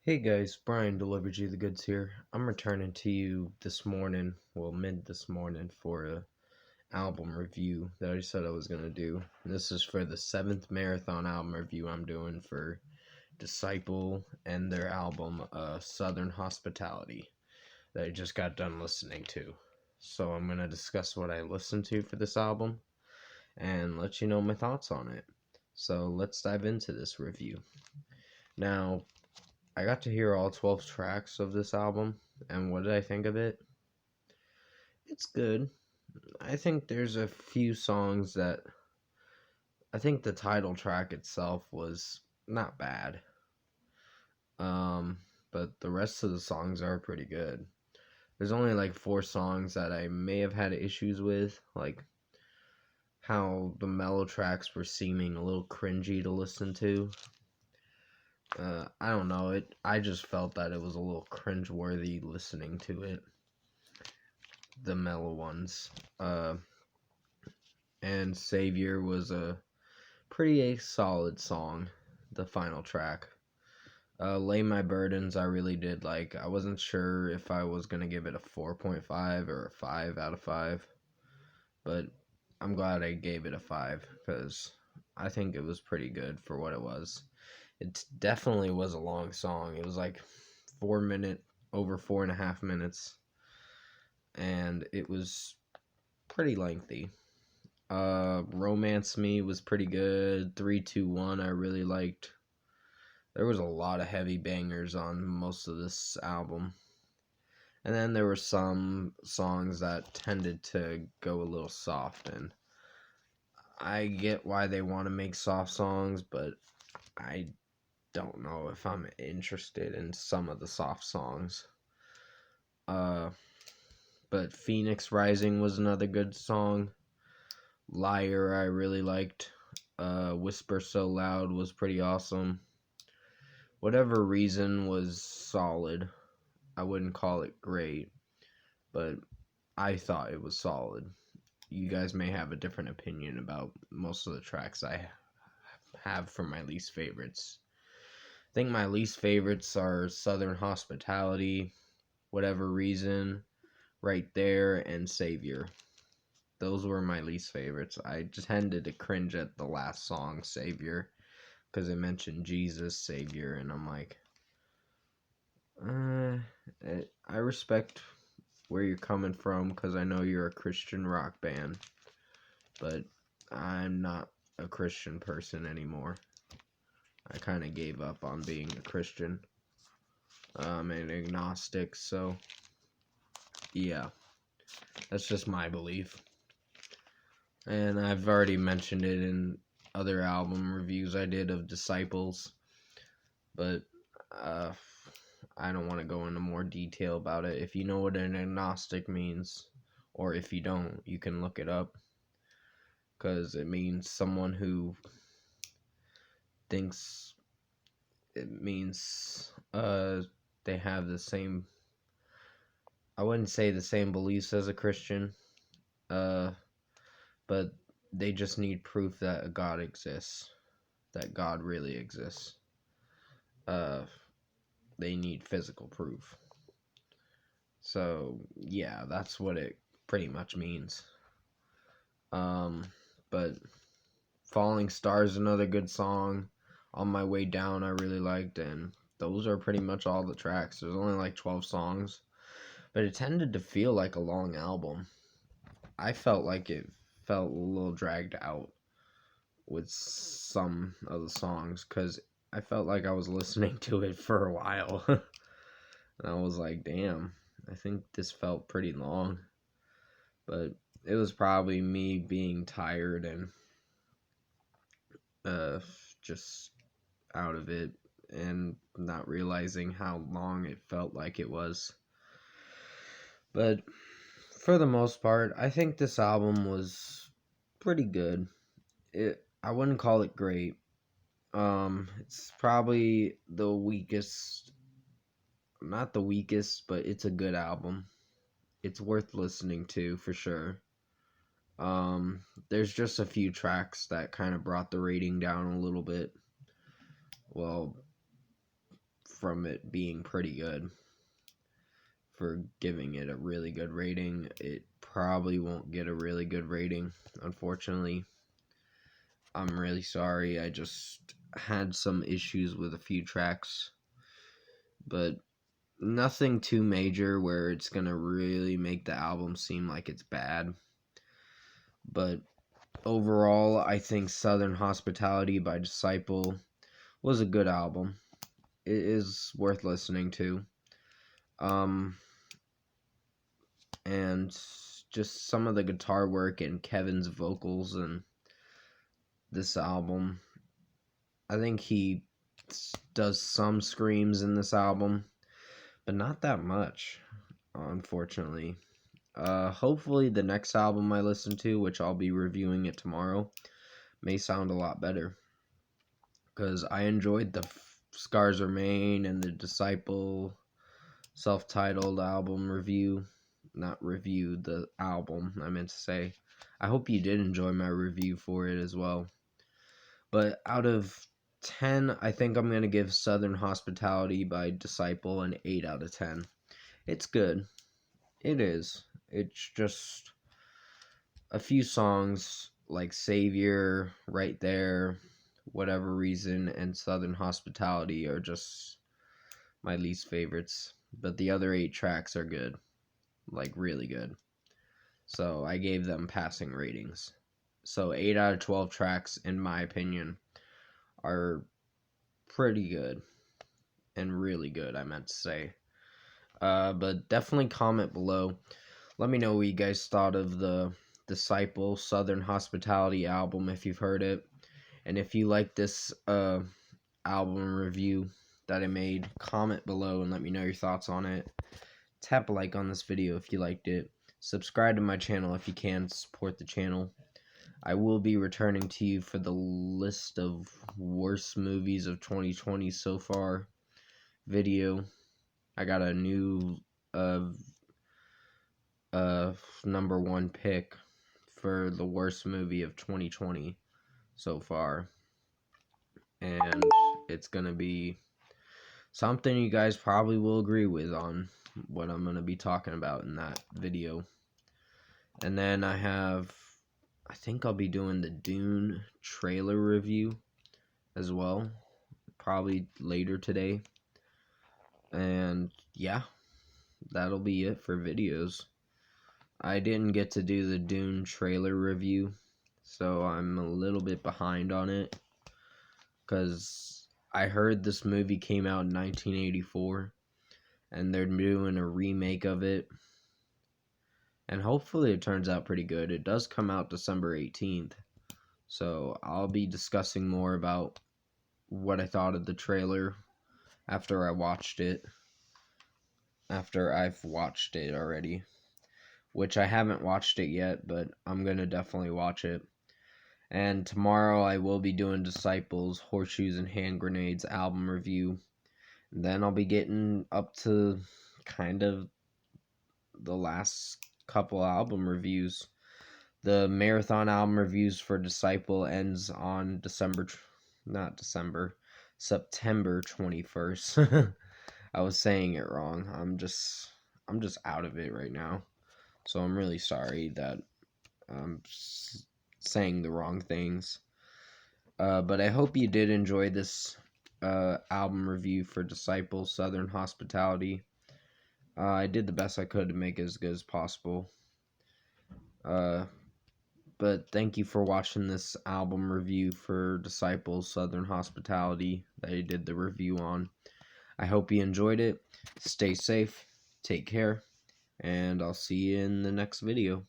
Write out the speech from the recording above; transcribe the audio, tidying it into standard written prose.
Hey guys, Brian delivered you the goods here. I'm returning to you this morning, mid this morning, for a album review that I said I was gonna do. This is for the 7th marathon album review I'm doing for Disciple and their album Southern Hospitality that I just got done listening to. So I'm gonna discuss what I listened to for this album and let you know my thoughts on it. So let's dive into this review. Now, I got to hear all 12 tracks of this album, and what did I think of it? It's good. I think there's a few songs that I think the title track itself was not bad. But the rest of the songs are pretty good. There's only like 4 songs that I may have had issues with, like how the mellow tracks were seeming a little cringy to listen to. I don't know, I just felt that it was a little cringe-worthy listening to it. The mellow ones. And Savior was a pretty solid song, the final track. Lay My Burdens, I really did like. I wasn't sure if I was going to give it a 4.5 or a 5 out of 5, but I'm glad I gave it a 5 because I think it was pretty good for what it was. It definitely was a long song. It was like 4 minute, over 4.5 minutes, and it was pretty lengthy. Romance Me was pretty good. 3-2-1 I really liked. There was a lot of heavy bangers on most of this album. And then there were some songs that tended to go a little soft, and I get why they want to make soft songs, but I don't know if I'm interested in some of the soft songs. But Phoenix Rising was another good song. Liar I really liked. Whisper So Loud was pretty awesome. Whatever Reason was solid. I wouldn't call it great, but I thought it was solid. You guys may have a different opinion about most of the tracks I have for my least favorites. I think my least favorites are Southern Hospitality, Whatever Reason, Right There, and Savior. Those were my least favorites. I just tended to cringe at the last song, Savior, because it mentioned Jesus, Savior, and I'm like, I respect where you're coming from because I know you're a Christian rock band, but I'm not a Christian person anymore. I kind of gave up on being a Christian. I'm an agnostic, so yeah, that's just my belief. And I've already mentioned it in other album reviews I did of Disciples, but I don't want to go into more detail about it. If you know what an agnostic means, or if you don't, you can look it up, because it means someone who thinks it means they have the same, I wouldn't say the same beliefs as a Christian, but they just need proof that a God exists, that God really exists. They need physical proof. So yeah, that's what it pretty much means. But Falling Stars, another good song. On My Way Down, I really liked, and those are pretty much all the tracks. There's only like 12 songs, but it tended to feel like a long album. I felt like it felt a little dragged out with some of the songs because I felt like I was listening to it for a while. And I was like, damn, I think this felt pretty long. But it was probably me being tired and just out of it and not realizing how long it felt like it was. But for the most part, I think this album was pretty good. I wouldn't call it great. It's probably the weakest, not the weakest, but it's a good album. It's worth listening to for sure. There's just a few tracks that kind of brought the rating down a little bit. Well, from it being pretty good for giving it a really good rating. It probably won't get a really good rating, unfortunately. I'm really sorry. I just had some issues with a few tracks, but nothing too major where it's gonna really make the album seem like it's bad. But overall, I think Southern Hospitality by Disciple was a good album. It is worth listening to. And just some of the guitar work and Kevin's vocals in this album. I think he does some screams in this album, but not that much, unfortunately. Hopefully the next album I listen to, which I'll be reviewing it tomorrow, may sound a lot better. Because I enjoyed the Scars Remain and the Disciple self-titled album review. Not review, the album, I meant to say. I hope you did enjoy my review for it as well. But out of 10, I think I'm going to give Southern Hospitality by Disciple an 8 out of 10. It's good. It is. It's just a few songs like Savior, Right There, Whatever Reason, and Southern Hospitality are just my least favorites. But the other 8 tracks are good. Like, really good. So I gave them passing ratings. So 8 out of 12 tracks, in my opinion, are pretty good. And really good, I meant to say. But definitely comment below. Let me know what you guys thought of the Disciple Southern Hospitality album, if you've heard it. And if you like this album review that I made, comment below and let me know your thoughts on it. Tap a like on this video if you liked it. Subscribe to my channel if you can to support the channel. I will be returning to you for the list of worst movies of 2020 so far video. I got a new number 1 pick for the worst movie of 2020 so far. And it's gonna be something you guys probably will agree with on what I'm gonna be talking about in that video. And then I think I'll be doing the Dune trailer review as well, probably later today. And yeah, that'll be it for videos. I didn't get to do the Dune trailer review, so I'm a little bit behind on it, because I heard this movie came out in 1984, and they're doing a remake of it, and hopefully it turns out pretty good. It does come out December 18th, so I'll be discussing more about what I thought of the trailer after I've watched it already, which I haven't watched it yet, but I'm going to definitely watch it. And tomorrow I will be doing Disciples, Horseshoes and Hand Grenades album review. And then I'll be getting up to kind of the last couple album reviews. The marathon album reviews for Disciple ends on September 21st. I was saying it wrong. I'm just out of it right now. So I'm really sorry that I'm saying the wrong things. But I hope you did enjoy this album review for Disciple Southern Hospitality. I did the best I could to make it as good as possible. But thank you for watching this album review for Disciple Southern Hospitality that I did the review on. I hope you enjoyed it. Stay safe, take care, and I'll see you in the next video.